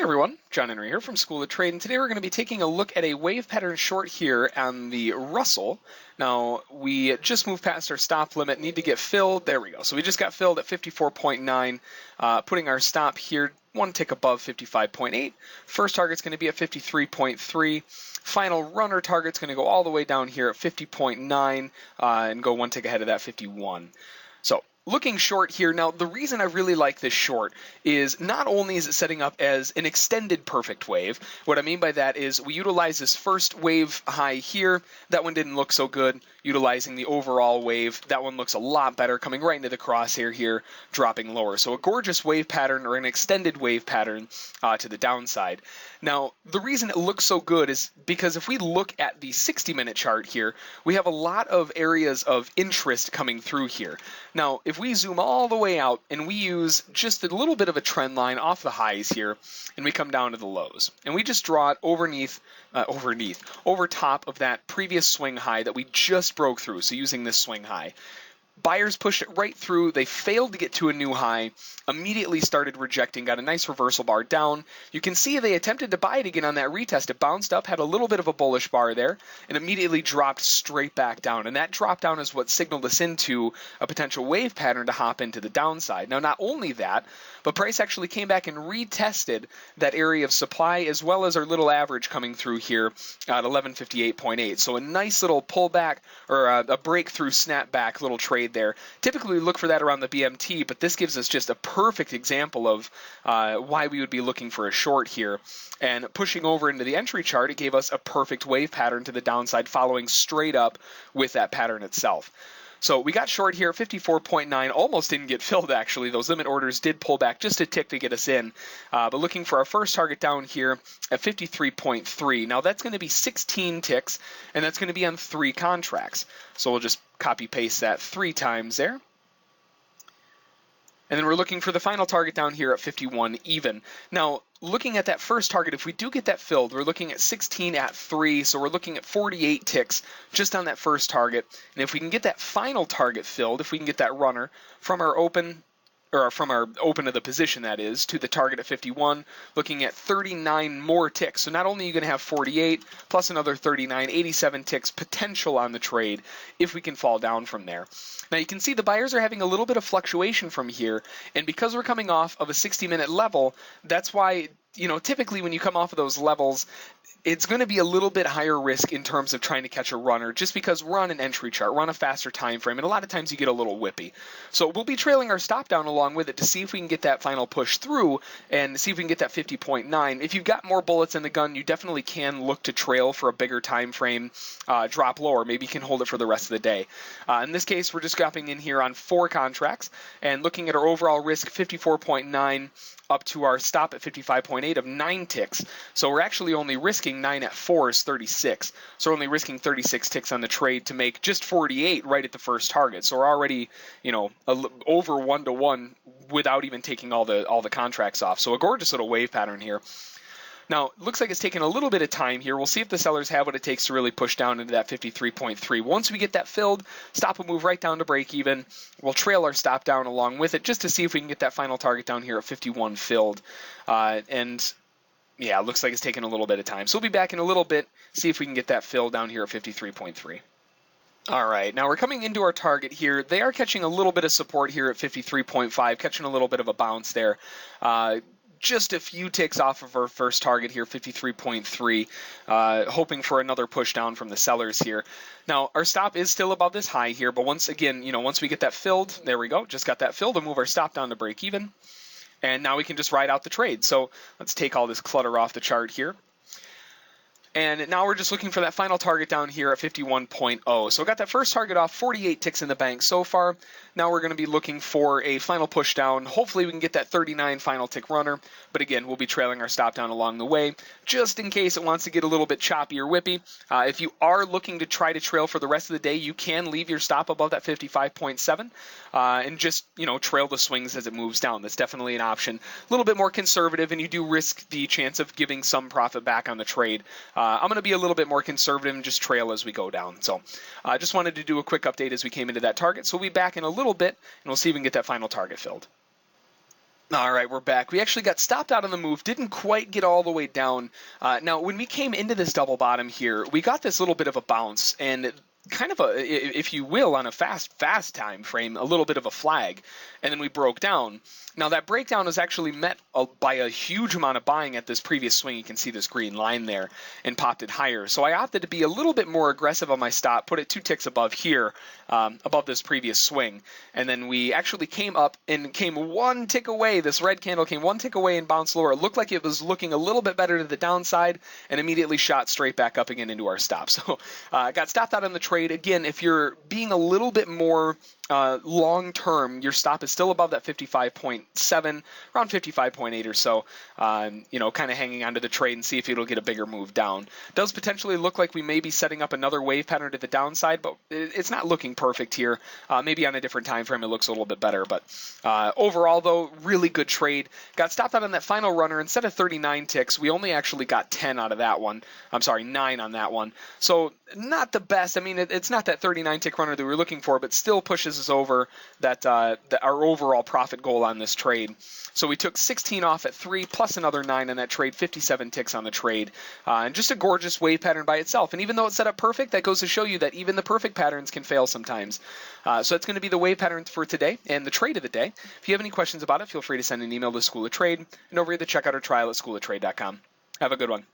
everyone, John Henry here from School of Trade, and today we're going to be taking a look at a wave pattern short here on the Russell. Now, we just moved past our stop limit, need to get filled. There we go. So we just got filled at 54.9, putting our stop here one tick above 55.8. First target's going to be at 53.3. Final runner target's going to go all the way down here at 50.9 and go one tick ahead of that 51. So looking short here, now the reason I really like this short is not only is it setting up as an extended perfect wave, what I mean by that is we utilize this first wave high here, that one didn't look so good, utilizing the overall wave, that one looks a lot better, coming right into the crosshair here, dropping lower. So a gorgeous wave pattern or an extended wave pattern to the downside. Now, the reason it looks so good is because if we look at the 60-minute chart here, we have a lot of areas of interest coming through here. Now, if we zoom all the way out and we use just a little bit of a trend line off the highs here, and we come down to the lows, and we just draw it over top of that previous swing high that we just broke through, so using this swing high. Buyers pushed it right through. They failed to get to a new high, immediately started rejecting, got a nice reversal bar down. You can see they attempted to buy it again on that retest. It bounced up, had a little bit of a bullish bar there, and immediately dropped straight back down. And that drop down is what signaled us into a potential wave pattern to hop into the downside. Now, not only that, but price actually came back and retested that area of supply as well as our little average coming through here at 1158.8. So a nice little pullback or a breakthrough snapback little trade there. Typically we look for that around the BMT, but this gives us just a perfect example of why we would be looking for a short here. And pushing over into the entry chart, it gave us a perfect wave pattern to the downside following straight up with that pattern itself. So we got short here at 54.9, almost didn't get filled actually. Those limit orders did pull back just a tick to get us in. But looking for our first target down here at 53.3. Now that's going to be 16 ticks, and that's going to be on 3 contracts. So we'll just copy paste that 3 times there. And then we're looking for the final target down here at 51 even. Now, looking at that first target, if we do get that filled, we're looking at 16 at 3, so we're looking at 48 ticks just on that first target. And if we can get that final target filled, if we can get that runner from our open, or from our open of the position that is, to the target at 51, looking at 39 more ticks. So not only are you going to have 48, plus another 39, 87 ticks potential on the trade if we can fall down from there. Now you can see the buyers are having a little bit of fluctuation from here, and because we're coming off of a 60-minute level, that's why, you know, typically when you come off of those levels, it's going to be a little bit higher risk in terms of trying to catch a runner just because we're on an entry chart, we're on a faster time frame, and a lot of times you get a little whippy. So we'll be trailing our stop down along with it to see if we can get that final push through and see if we can get that 50.9. If you've got more bullets in the gun, you definitely can look to trail for a bigger time frame, drop lower. Maybe you can hold it for the rest of the day. In this case, we're just dropping in here on 4 contracts and looking at our overall risk, 54.9. Up to our stop at 55.8 of 9 ticks. So we're actually only risking 9 at 4 is 36. So we're only risking 36 ticks on the trade to make just 48 right at the first target. So we're already, you know, over 1-to-1 without even taking all the contracts off. So a gorgeous little wave pattern here. Now, it looks like it's taking a little bit of time here. We'll see if the sellers have what it takes to really push down into that 53.3. Once we get that filled, stop will move right down to break even. We'll trail our stop down along with it just to see if we can get that final target down here at 51 filled. And yeah, it looks like it's taking a little bit of time. So we'll be back in a little bit, see if we can get that filled down here at 53.3. All right, now we're coming into our target here. They are catching a little bit of support here at 53.5, catching a little bit of a bounce there. Just a few ticks off of our first target here, 53.3, hoping for another push down from the sellers here. Now, our stop is still above this high here, but once again, you know, once we get that filled, there we go, just got that filled, and move our stop down to break even. And now we can just ride out the trade. So let's take all this clutter off the chart here. And now we're just looking for that final target down here at 51.0. So we got that first target off, 48 ticks in the bank so far. Now we're going to be looking for a final push down. Hopefully we can get that 39 final tick runner. But again, we'll be trailing our stop down along the way, just in case it wants to get a little bit choppy or whippy. If you are looking to try to trail for the rest of the day, you can leave your stop above that 55.7 and just, you know, trail the swings as it moves down. That's definitely an option. A little bit more conservative, and you do risk the chance of giving some profit back on the trade. I'm going to be a little bit more conservative and just trail as we go down. So I just wanted to do a quick update as we came into that target. So we'll be back in a little bit, and we'll see if we can get that final target filled. All right, we're back. We actually got stopped out on the move, didn't quite get all the way down. Now, when we came into this double bottom here, we got this little bit of a bounce and kind of a, if you will, on a fast time frame, a little bit of a flag, and then we broke down. Now, that breakdown was actually met by a huge amount of buying at this previous swing. You can see this green line there, and popped it higher. So I opted to be a little bit more aggressive on my stop, put it 2 ticks above here, above this previous swing. And then we actually came up and came 1 tick away. This red candle came 1 tick away and bounced lower. It looked like it was looking a little bit better to the downside, and immediately shot straight back up again into our stop. So got stopped out on the trade. Again, if you're being a little bit more long term, your stop is still above that 55.7, around 55.8 or so. Kind of hanging onto the trade and see if it'll get a bigger move down. Does potentially look like we may be setting up another wave pattern to the downside, but it's not looking perfect here. Maybe on a different time frame it looks a little bit better, but overall though, really good trade. Got stopped out on that final runner. Instead of 39 ticks, we only actually got 10 out of that one. I'm sorry, 9 on that one. So not the best. I mean, it's not that 39 tick runner that we were looking for, but still pushes us over that our overall profit goal on this trade. So we took 16 off at 3 plus another 9 on that trade, 57 ticks on the trade. And just a gorgeous wave pattern by itself. And even though it's set up perfect, that goes to show you that even the perfect patterns can fail sometimes. So that's going to be the wave pattern for today and the trade of the day. If you have any questions about it, feel free to send an email to School of Trade and over here to check out our trial at schoolovtrade.com. Have a good one.